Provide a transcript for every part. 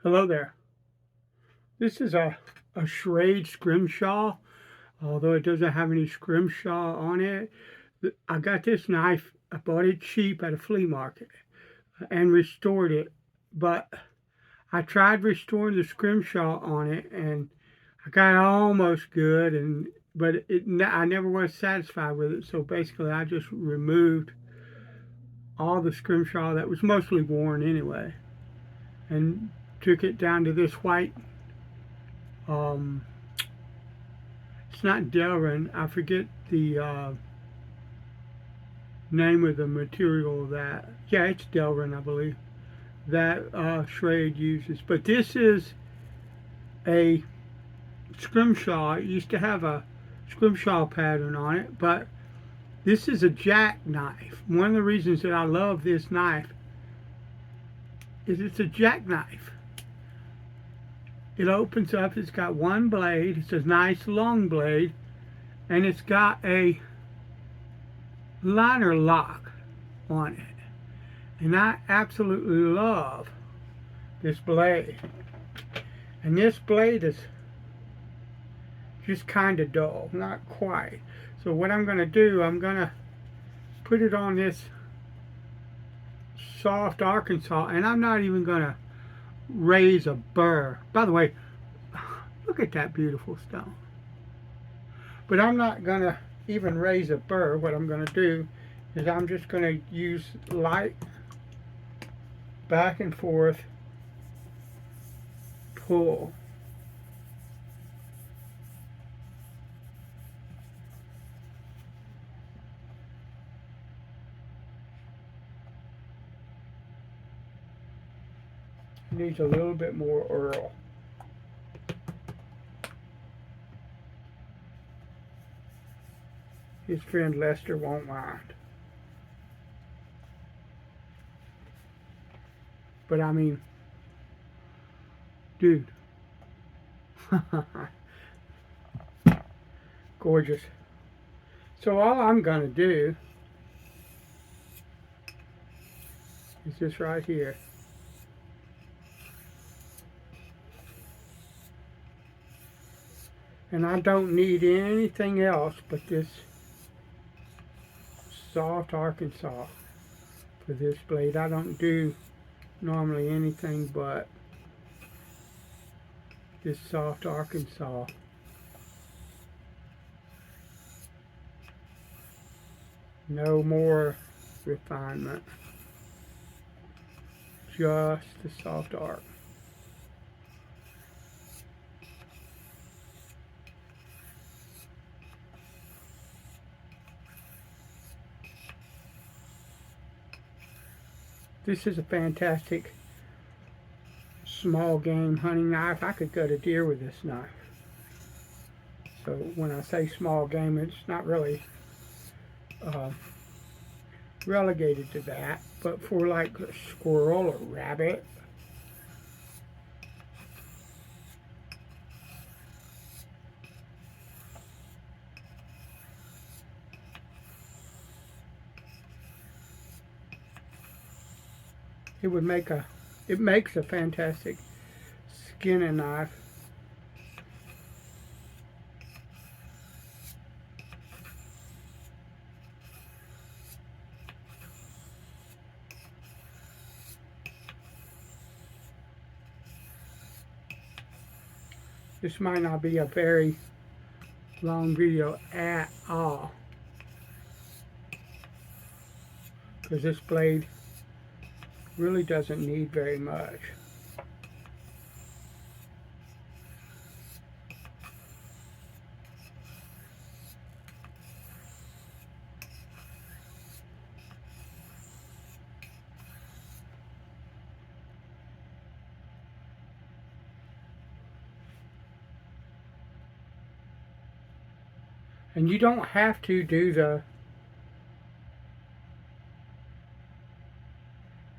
Hello there. This is a Schrade scrimshaw, although it doesn't have any scrimshaw on it. I got this knife, I bought it cheap at a flea market and restored it, but I tried restoring the scrimshaw on it and I got it almost good, but I never was satisfied with it, so basically I just removed all the scrimshaw that was mostly worn anyway and took it down to this white um, it's not Delrin. I forget the name of the material that. Yeah, it's Delrin, I believe. That Schrade uses. But this is a scrimshaw. It used to have a scrimshaw pattern on it, but this is a jackknife. One of the reasons that I love this knife is it's a jackknife. It opens up, it's got one blade, it's a nice long blade, and it's got a liner lock on it. And I absolutely love this blade. And this blade is just kind of dull, not quite. So what I'm going to do, I'm going to put it on this soft Arkansas, and I'm not even going to raise a burr. By the way, look at that beautiful stone. But I'm not going to even raise a burr. What I'm going to do is I'm just going to use light back and forth pull. It needs a little bit more oil. His friend Lester won't mind. But I mean, dude. Gorgeous. So all I'm going to do is this right here. And I don't need anything else but this soft Arkansas for this blade. I don't do normally anything but this soft Arkansas. No more refinement. Just the soft arc. This is a fantastic small game hunting knife. I could gut a deer with this knife. So when I say small game, it's not really relegated to that, but for like a squirrel or rabbit, it makes a fantastic skinning knife. This might not be a very long video at all, because this blade really doesn't need very much. And you don't have to do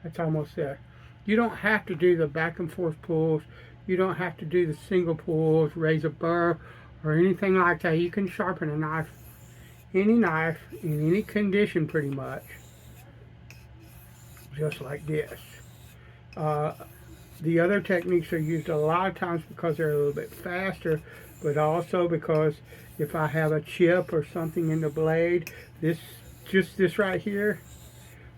that's almost there. You don't have to do the back and forth pulls. You don't have to do the single pulls, raise a burr, or anything like that. You can sharpen a knife, any knife, in any condition pretty much, just like this. The other techniques are used a lot of times because they're a little bit faster, but also because if I have a chip or something in the blade, just this right here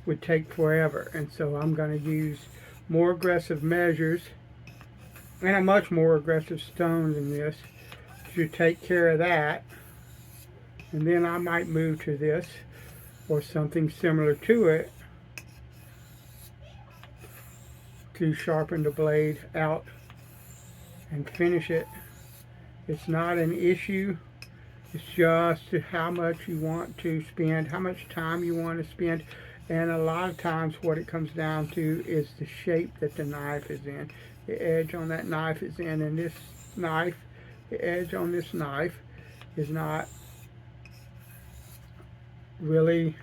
would take forever. And so I'm going to use more aggressive measures and a much more aggressive stone than this to take care of that. And then I might move to this or something similar to it to sharpen the blade out and finish it. It's not an issue. It's just how much you want to spend, how much time you want to spend, and a lot of times what it comes down to is the shape that the knife is in. The edge on that knife is in, and this knife, the edge on this knife is not really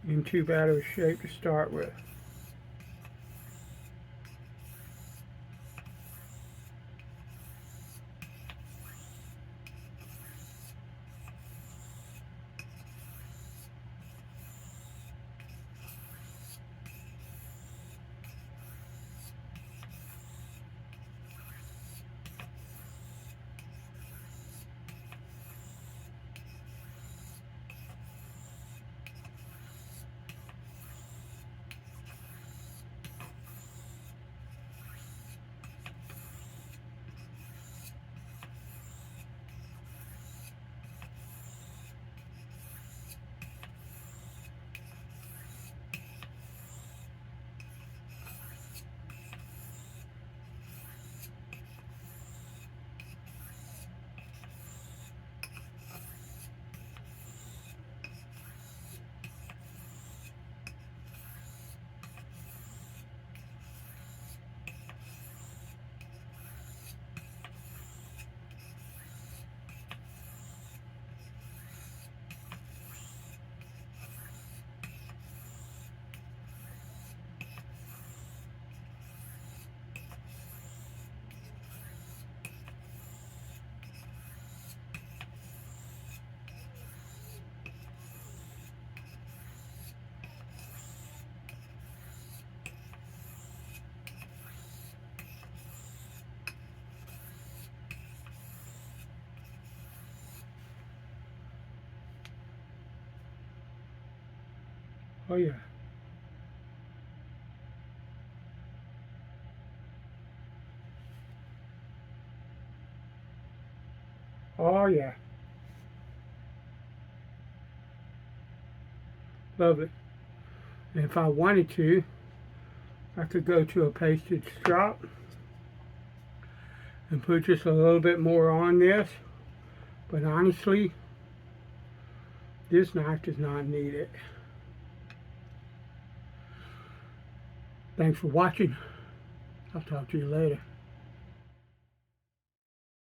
in too bad of a shape to start with. Oh yeah. Oh yeah. Lovely. And if I wanted to, I could go to a pasted strop and put just a little bit more on this. But honestly, this knife does not need it. Thanks for watching. I'll talk to you later.